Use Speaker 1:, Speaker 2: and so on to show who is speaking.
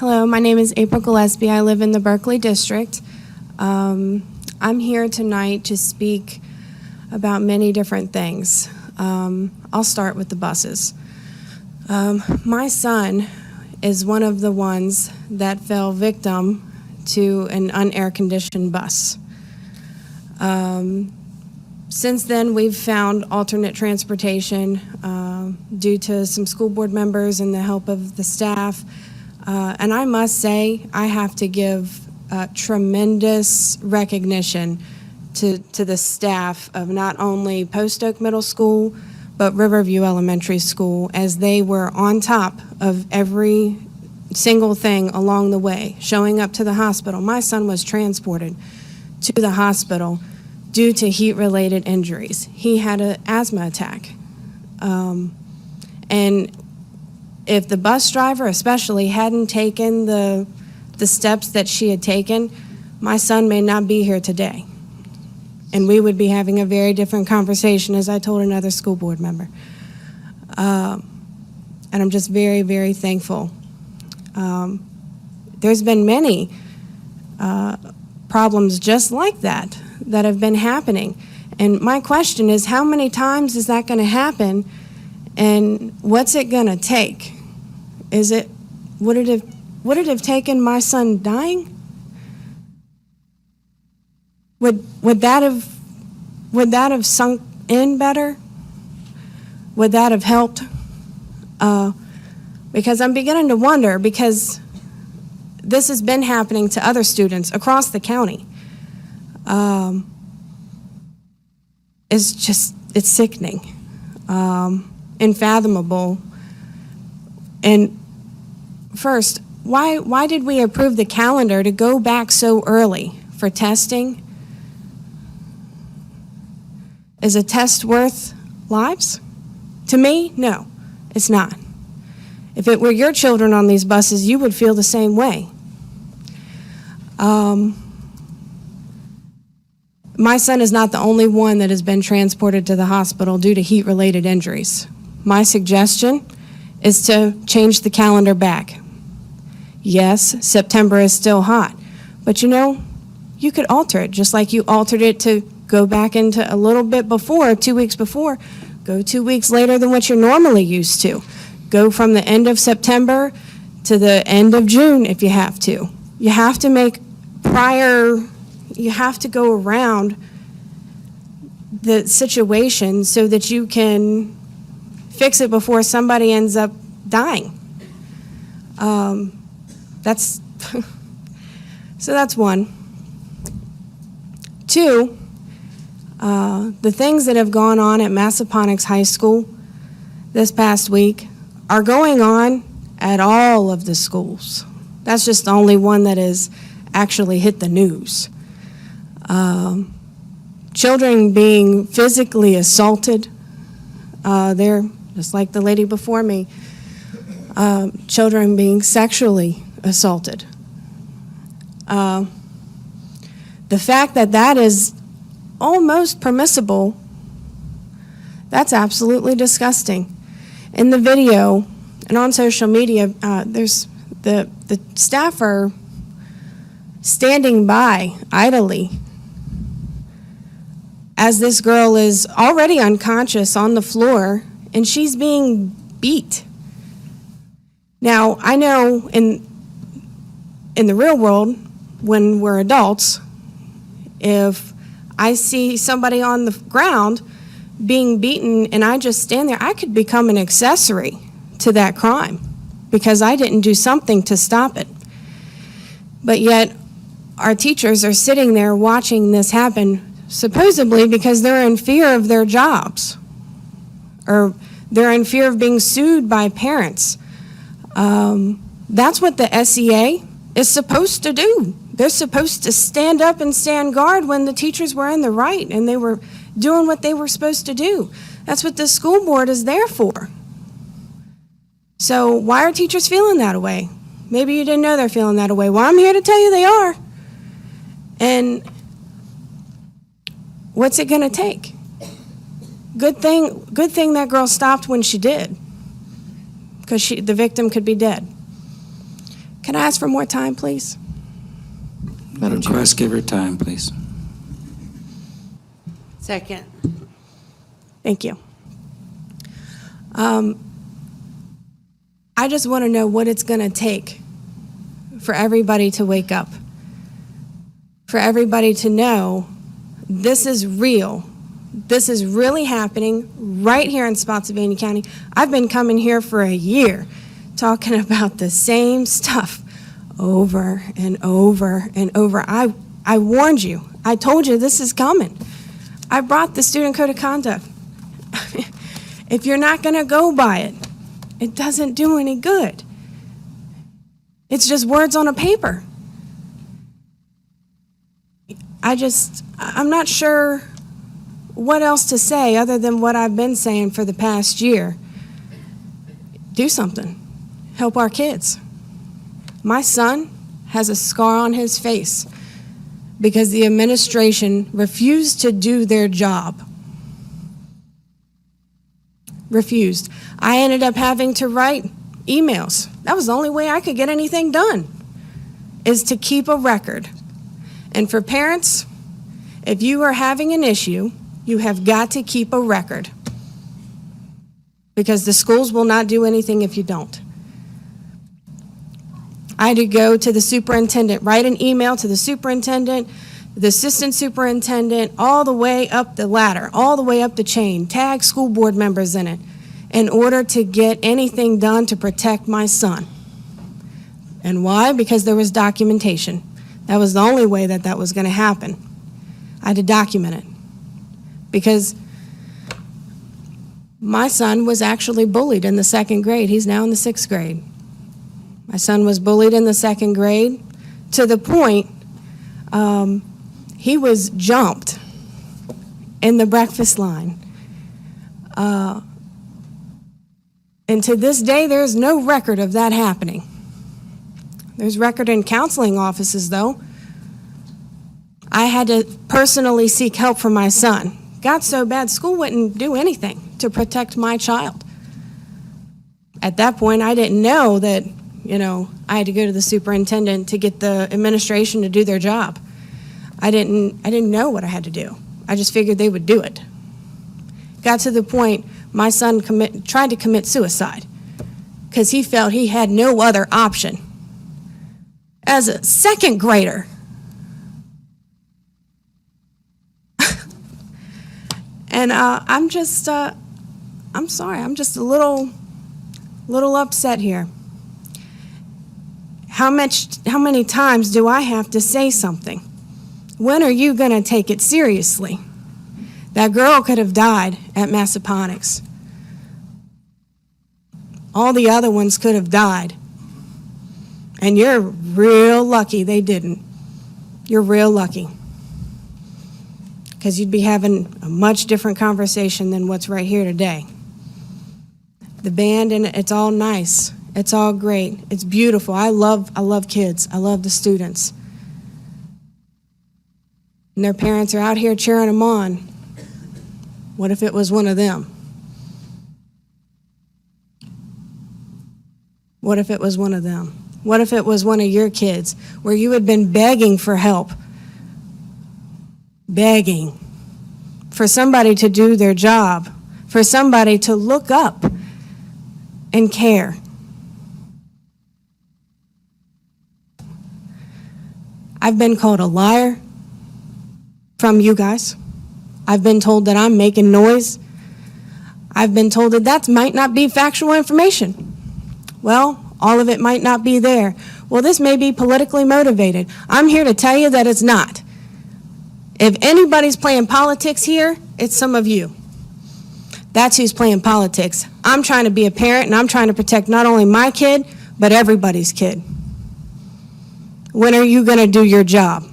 Speaker 1: Hello, my name is April Gillespie. I live in the Berkeley district. I'm here tonight to speak about many different things. I'll start with the buses. My son is one of the ones that fell victim to an unair-conditioned bus. Since then, we've found alternate transportation due to some school board members and the help of the staff. And I must say, I have to give tremendous recognition to the staff of not only Post Oak Middle School, but Riverview Elementary School, as they were on top of every single thing along the way, showing up to the hospital. My son was transported to the hospital due to heat-related injuries. He had an asthma attack. And if the bus driver especially hadn't taken the steps that she had taken, my son may not be here today. And we would be having a very different conversation, as I told another school board member. And I'm just very, very thankful. There's been many problems just like that have been happening. And my question is, how many times is that going to happen? And what's it going to take? Would it have taken my son dying? Would that have sunk in better? Would that have helped? Because I'm beginning to wonder, because this has been happening to other students across the county. It's sickening, unfathomable. And first, why did we approve the calendar to go back so early for testing? Is a test worth lives? To me, no, it's not. If it were your children on these buses, you would feel the same way. My son is not the only one that has been transported to the hospital due to heat-related injuries. My suggestion is to change the calendar back. Yes, September is still hot, but you could alter it, just like you altered it to go back into a little bit before, 2 weeks before. Go 2 weeks later than what you're normally used to. Go from the end of September to the end of June if you have to. You have to you have to go around the situation so that you can fix it before somebody ends up dying. That's so that's one. Two, the things that have gone on at Massaponax High School this past week are going on at all of the schools. That's just the only one that has actually hit the news. Children being physically assaulted. They're just like the lady before me. Children being sexually assaulted. The fact that is almost permissible, that's absolutely disgusting. In the video and on social media, there's the staff are standing by idly as this girl is already unconscious on the floor and she's being beat. Now, I know in the real world, when we're adults, if I see somebody on the ground being beaten and I just stand there, I could become an accessory to that crime because I didn't do something to stop it. But yet, our teachers are sitting there watching this happen, supposedly because they're in fear of their jobs, or they're in fear of being sued by parents. That's what the SEA is supposed to do. They're supposed to stand up and stand guard when the teachers were in the right and they were doing what they were supposed to do. That's what the school board is there for. So why are teachers feeling that way? Maybe you didn't know they're feeling that way. Well, I'm here to tell you they are. And what's it going to take? Good thing that girl stopped when she did, because the victim could be dead. Can I ask for more time, please?
Speaker 2: Madam Request, give her time, please.
Speaker 3: Second.
Speaker 1: Thank you. I just want to know what it's going to take for everybody to wake up, for everybody to know this is real. This is really happening right here in Spotsylvania County. I've been coming here for a year talking about the same stuff over and over and over. I warned you. I told you this is coming. I brought the student code of conduct. If you're not going to go by it, it doesn't do any good. It's just words on a paper. I'm not sure what else to say other than what I've been saying for the past year. Do something. Help our kids. My son has a scar on his face because the administration refused to do their job. Refused. I ended up having to write emails. That was the only way I could get anything done, is to keep a record. And for parents, if you are having an issue, you have got to keep a record, because the schools will not do anything if you don't. I had to go to the superintendent, write an email to the superintendent, the assistant superintendent, all the way up the ladder, all the way up the chain, tag school board members in it, in order to get anything done to protect my son. And why? Because there was documentation. That was the only way that that was going to happen. I had to document it, because my son was actually bullied in the 2nd grade. He's now in the 6th grade. My son was bullied in the 2nd grade to the point he was jumped in the breakfast line. And to this day, there's no record of that happening. There's record in counseling offices, though. I had to personally seek help for my son. Got so bad, school wouldn't do anything to protect my child. At that point, I didn't know that, I had to go to the superintendent to get the administration to do their job. I didn't know what I had to do. I just figured they would do it. Got to the point my son tried to commit suicide because he felt he had no other option. As a 2nd grader. And I'm sorry, I'm just a little upset here. How many times do I have to say something? When are you going to take it seriously? That girl could have died at Massaponax. All the other ones could have died. And you're real lucky they didn't. You're real lucky. Because you'd be having a much different conversation than what's right here today. The band, and it's all nice. It's all great. It's beautiful. I love kids. I love the students. And their parents are out here cheering them on. What if it was one of them? What if it was one of them? What if it was one of your kids where you had been begging for help? Begging for somebody to do their job, for somebody to look up and care. I've been called a liar from you guys. I've been told that I'm making noise. I've been told that might not be factual information. Well, all of it might not be there. Well, this may be politically motivated. I'm here to tell you that it's not. If anybody's playing politics here, it's some of you. That's who's playing politics. I'm trying to be a parent, and I'm trying to protect not only my kid, but everybody's kid. When are you going to do your job?